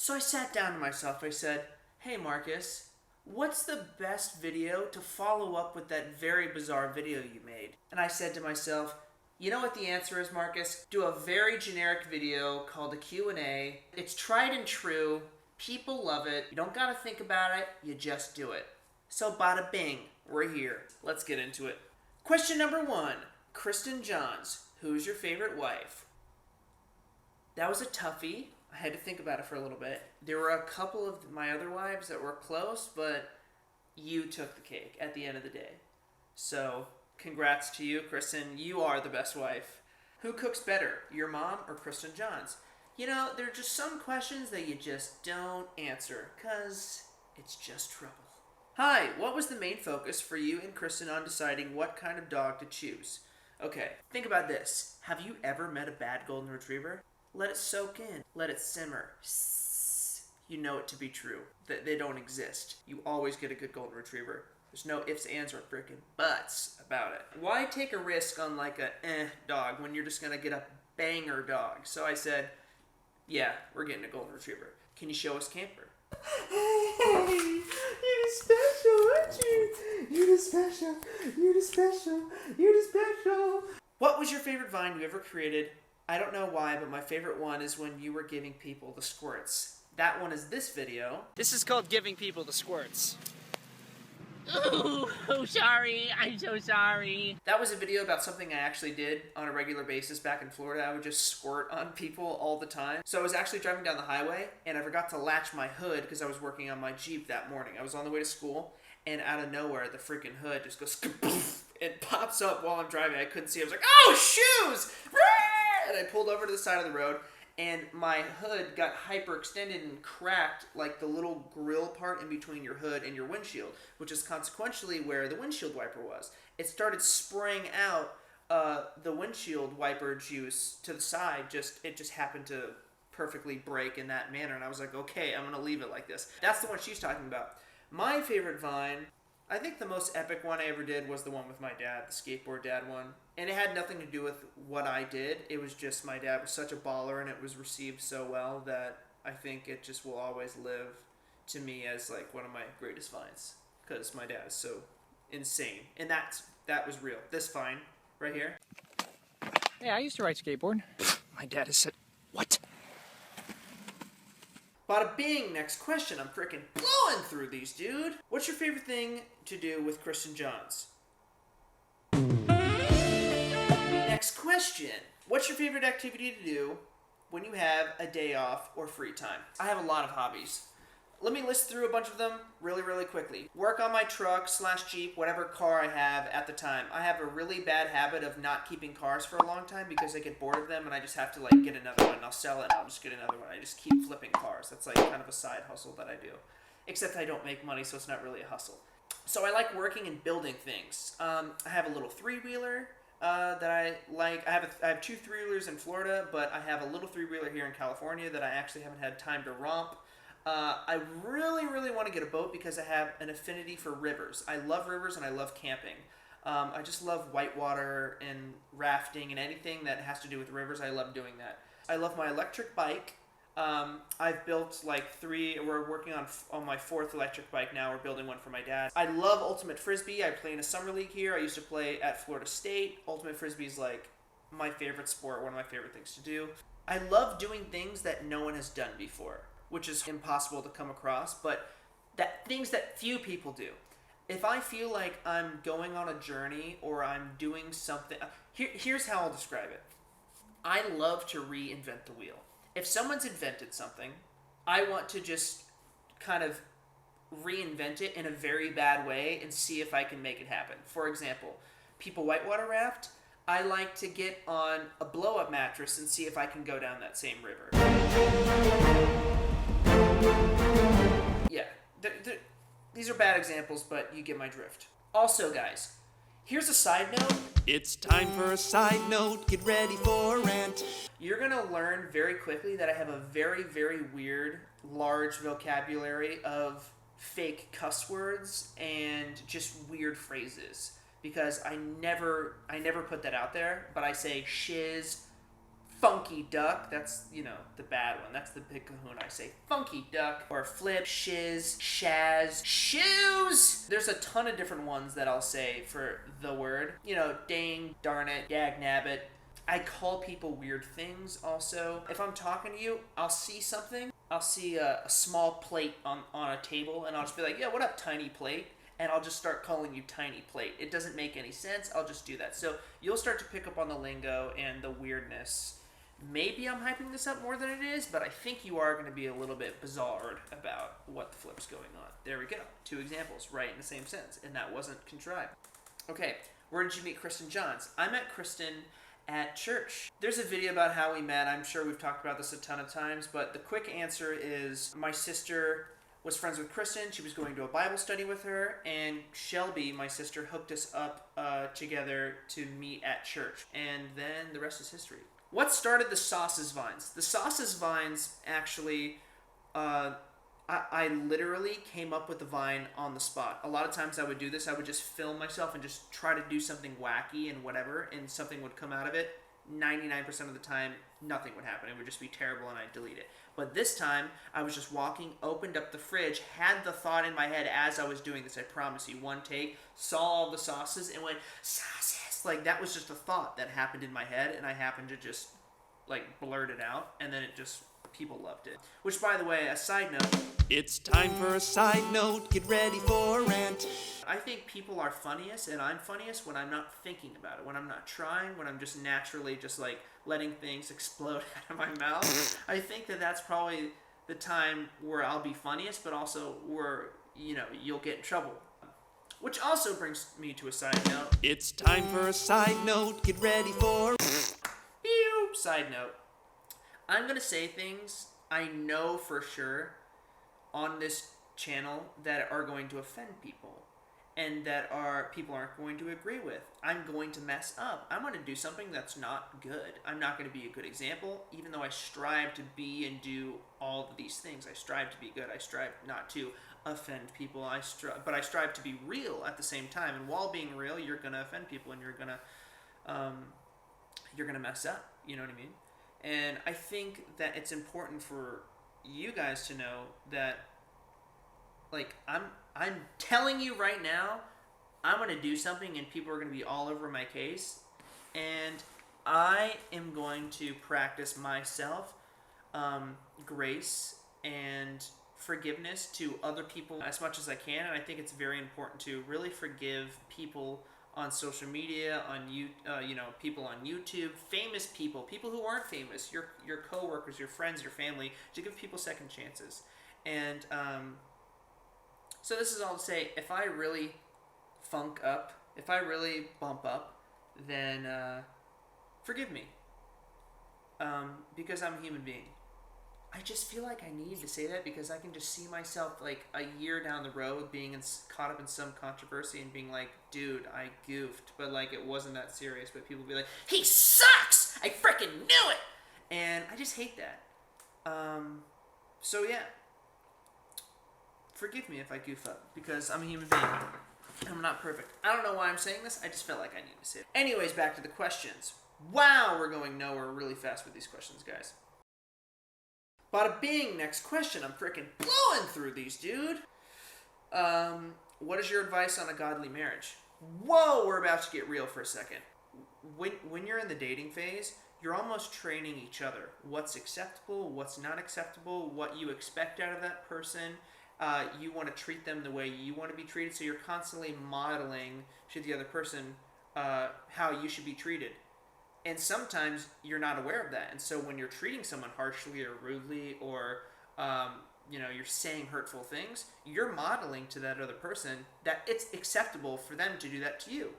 So I sat down to myself. I said, hey, Marcus, what's the best video to follow up with that very bizarre video you made? And I said to myself, you know what the answer is, Marcus? Do a very generic video called a Q&A. It's tried and true. People love it. You don't gotta think about it. You just do it. So bada bing, we're here. Let's get into it. Question number 1. Kristen Johns, who's your favorite wife? That was a toughie. I had to think about it for a little bit. There were a couple of my other wives that were close, but you took the cake at the end of the day. So, congrats to you, Kristen. You are the best wife. Who cooks better, your mom or Kristen Johns? You know, there are just some questions that you just don't answer, because it's just trouble. Hi, what was the main focus for you and Kristen on deciding what kind of dog to choose? Okay, think about this. Have you ever met a bad golden retriever? Let it soak in. Let it simmer. You know it to be true. That they don't exist. You always get a good golden retriever. There's no ifs, ands, or frickin' buts about it. Why take a risk on like a dog when you're just gonna get a banger dog? So I said, yeah, we're getting a golden retriever. Can you show us Camper? Hey, you're special, aren't you? You're special, you're special, you're special. What was your favorite vine you ever created? I don't know why, but my favorite one is when you were giving people the squirts. That one is this video. This is called Giving People the Squirts. Ooh, oh, sorry. I'm so sorry. That was a video about something I actually did on a regular basis back in Florida. I would just squirt on people all the time. So I was actually driving down the highway, and I forgot to latch my hood because I was working on my Jeep that morning. I was on the way to school, and out of nowhere, the freaking hood just goes kapoof. It pops up while I'm driving. I couldn't see. I was like, oh, shoes! And I pulled over to the side of the road, and my hood got hyperextended and cracked like the little grill part in between your hood and your windshield, which is consequentially where the windshield wiper was. It started spraying out the windshield wiper juice to the side. It just happened to perfectly break in that manner, and I was like, okay, I'm going to leave it like this. That's the one she's talking about. My favorite vine, I think the most epic one I ever did was the one with my dad, the skateboard dad one. And it had nothing to do with what I did. It was just my dad was such a baller, and it was received so well that I think it just will always live to me as like one of my greatest vines, because my dad is so insane. And that was real. This vine right here. Yeah, I used to ride skateboard. My dad has said, what? Bada bing, next question. I'm freaking blowing through these, dude. What's your favorite thing to do with Kristen Johns? Next question. What's your favorite activity to do when you have a day off or free time? I have a lot of hobbies. Let me list through a bunch of them really, really quickly. Work on my truck / Jeep, whatever car I have at the time. I have a really bad habit of not keeping cars for a long time because I get bored of them and I just have to like get another one. I'll sell it and I'll just get another one. I just keep flipping cars. That's like kind of a side hustle that I do. Except I don't make money, so it's not really a hustle. So I like working and building things. I have a little 3-wheeler that I like. I have 2 3-wheelers in Florida, but I have a little 3-wheeler here in California that I actually haven't had time to romp. I really, really want to get a boat because I have an affinity for rivers. I love rivers and I love camping. I just love whitewater and rafting and anything that has to do with rivers. I love doing that. I love my electric bike. I've built like 3. We're working on my 4th electric bike now. We're building one for my dad. I love Ultimate Frisbee. I play in a summer league here. I used to play at Florida State. Ultimate Frisbee is like my favorite sport, one of my favorite things to do. I love doing things that no one has done before, which is impossible to come across, but things that few people do. If I feel like I'm going on a journey or I'm doing something, here's how I'll describe it. I love to reinvent the wheel. If someone's invented something, I want to just kind of reinvent it in a very bad way and see if I can make it happen. For example, people whitewater raft. I like to get on a blow-up mattress and see if I can go down that same river. Yeah, these are bad examples, but you get my drift. Also, guys, here's a side note. It's time for a side note. Get ready for a rant. You're going to learn very quickly that I have a very, very weird, large vocabulary of fake cuss words and just weird phrases. Because I never put that out there, but I say shiz, funky duck. That's, the bad one. That's the big kahuna. I say funky duck, or flip, shiz, shaz, shoes. There's a ton of different ones that I'll say for the word. Dang, darn it, dag nabbit. I call people weird things also. If I'm talking to you, I'll see something. I'll see a small plate on a table, and I'll just be like, yeah, what up, tiny plate? And I'll just start calling you tiny plate. It doesn't make any sense. I'll just do that. So you'll start to pick up on the lingo and the weirdness. Maybe I'm hyping this up more than it is, but I think you are going to be a little bit bizarre about what the flip's going on. There we go. 2 examples, right in the same sense, and that wasn't contrived. Okay, where did you meet Kristen Johns? I met Kristen at church. There's a video about how we met. I'm sure we've talked about this a ton of times, but the quick answer is my sister was friends with Kristen. She was going to a Bible study with her, and Shelby, my sister, hooked us up together to meet at church. And then the rest is history. What started the Sauces Vines? The Sauces Vines actually, I literally came up with the vine on the spot. A lot of times I would do this. I would just film myself and just try to do something wacky and whatever, and something would come out of it. 99% of the time, nothing would happen. It would just be terrible, and I'd delete it. But this time, I was just walking, opened up the fridge, had the thought in my head as I was doing this. I promise you, one take, saw all the sauces, and went, sauces. Like, that was just a thought that happened in my head, and I happened to just, blurt it out, and then people loved it. Which, by the way, a side note. It's time for a side note. Get ready for a rant. I think people are funniest, and I'm funniest when I'm not thinking about it, when I'm not trying, when I'm just naturally letting things explode out of my mouth. I think that's probably the time where I'll be funniest, but also where, you'll get in trouble. Which also brings me to a side note. It's time for a side note. Get ready for... Side note. I'm going to say things I know for sure on this channel that are going to offend people, and that people aren't going to agree with. I'm going to mess up. I'm going to do something that's not good. I'm not going to be a good example, even though I strive to be and do all of these things. I strive to be good. I strive not to offend people. But I strive to be real at the same time. And while being real, you're going to offend people, and you're going to mess up. You know what I mean? And I think that it's important for you guys to know that, I'm telling you right now, I'm going to do something and people are going to be all over my case. And I am going to practice myself grace and forgiveness to other people as much as I can. And I think it's very important to really forgive people on social media, on people on YouTube, famous people who aren't famous, your coworkers, your friends, your family, to give people second chances. And so this is all to say, if I really funk up, if I really bump up, then forgive me, because I'm a human being. I just feel like I need to say that because I can just see myself a year down the road being caught up in some controversy and being like, dude, I goofed, but it wasn't that serious. But people be like, he sucks! I freaking knew it! And I just hate that. So yeah, forgive me if I goof up because I'm a human being. I'm not perfect. I don't know why I'm saying this. I just felt like I need to say it. Anyways, back to the questions. Wow, we're going nowhere really fast with these questions, guys. Bada bing, next question. I'm freaking blowing through these, dude. What is your advice on a godly marriage? Whoa, we're about to get real for a second. When you're in the dating phase, you're almost training each other. What's acceptable, what's not acceptable, what you expect out of that person. You want to treat them the way you want to be treated, so you're constantly modeling to the other person how you should be treated. And sometimes you're not aware of that. And so when you're treating someone harshly or rudely or, you're saying hurtful things, you're modeling to that other person that it's acceptable for them to do that to you.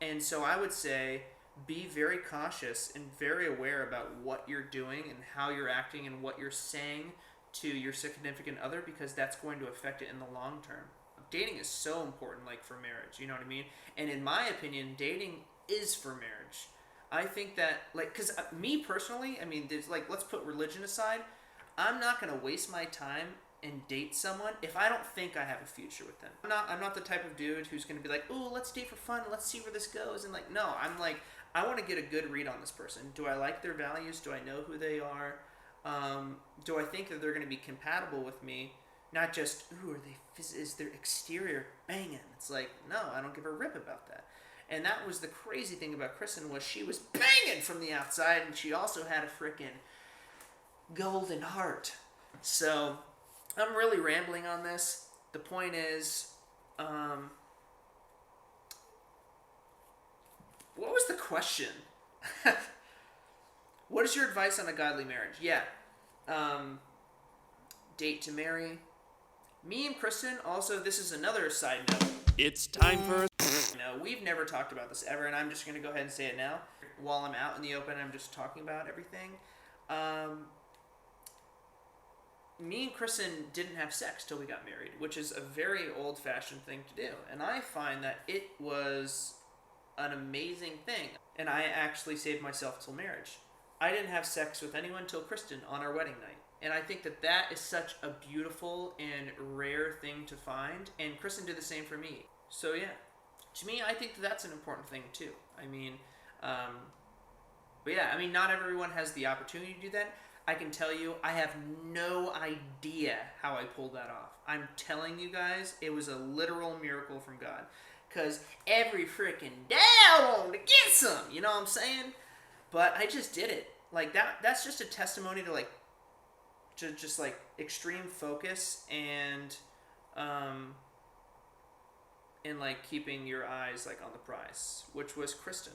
And so I would say be very cautious and very aware about what you're doing and how you're acting and what you're saying to your significant other, because that's going to affect it in the long term. Dating is so important, for marriage, you know what I mean? And in my opinion, dating is for marriage. I think that, because me personally, there's, let's put religion aside. I'm not going to waste my time and date someone if I don't think I have a future with them. I'm not the type of dude who's going to be like, ooh, let's date for fun, let's see where this goes. And no, I want to get a good read on this person. Do I like their values? Do I know who they are? Do I think that they're going to be compatible with me? Not just, ooh, is their exterior banging? It's like, no, I don't give a rip about that. And that was the crazy thing about Kristen, was she was banging from the outside, and she also had a freaking golden heart. So I'm really rambling on this. The point is, what was the question? What is your advice on a godly marriage? Yeah. Date to marry. Me and Kristen, also, this is another side note. It's time for No, we've never talked about this ever, and I'm just going to go ahead and say it now. While I'm out in the open, I'm just talking about everything. Me and Kristen didn't have sex till we got married, which is a very old-fashioned thing to do. And I find that it was an amazing thing. And I actually saved myself till marriage. I didn't have sex with anyone till Kristen on our wedding night. And I think that that is such a beautiful and rare thing to find. And Kristen did the same for me. So yeah, to me, I think that that's an important thing too. I mean, but yeah, I mean, not everyone has the opportunity to do that. I can tell you, I have no idea how I pulled that off. I'm telling you guys, it was a literal miracle from God. Because every freaking day I wanted to get some, you know what I'm saying? But I just did it. Like, that's just a testimony to, like, just like, extreme focus and like, keeping your eyes, like, on the prize, which was Kristen,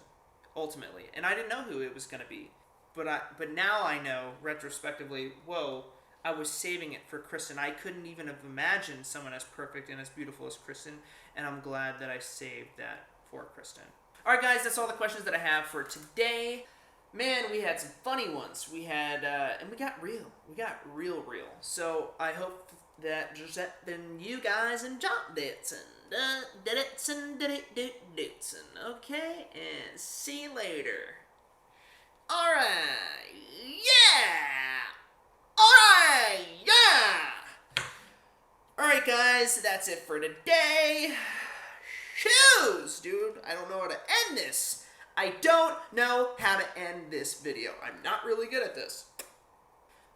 ultimately. And I didn't know who it was going to be. But now I know, retrospectively, whoa, I was saving it for Kristen. I couldn't even have imagined someone as perfect and as beautiful as Kristen, and I'm glad that I saved that for Kristen. All right, guys, that's all the questions that I have for today. Man, we had some funny ones. We had, and we got real. We got real. So I hope that Josette and you guys enjoyed it. Okay, and see you later. Alright, yeah! Alright, yeah! Alright, guys, that's it for today. Shoes, dude. I don't know how to end this. I don't know how to end this video. I'm not really good at this.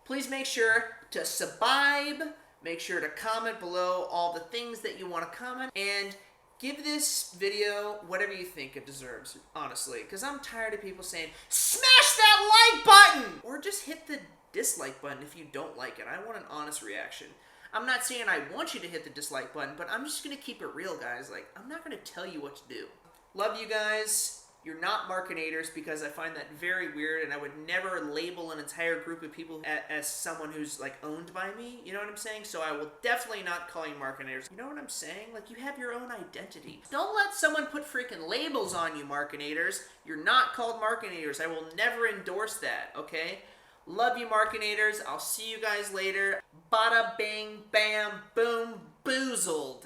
Please make sure to subscribe. Make sure to comment below all the things that you want to comment. And give this video whatever you think it deserves, honestly. Because I'm tired of people saying, smash that like button! Or just hit the dislike button if you don't like it. I want an honest reaction. I'm not saying I want you to hit the dislike button, but I'm just going to keep it real, guys. Like, I'm not going to tell you what to do. Love you guys. You're not marketators, because I find that very weird, and I would never label an entire group of people as someone who's, like, owned by me. You know what I'm saying? So I will definitely not call you marketators. You know what I'm saying? Like, you have your own identity. Don't let someone put freaking labels on you, marketators. You're not called marketators. I will never endorse that, okay? Love you, marketators. I'll see you guys later. Bada bing, bam, boom, boozled.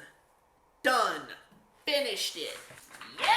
Done. Finished it. Yeah!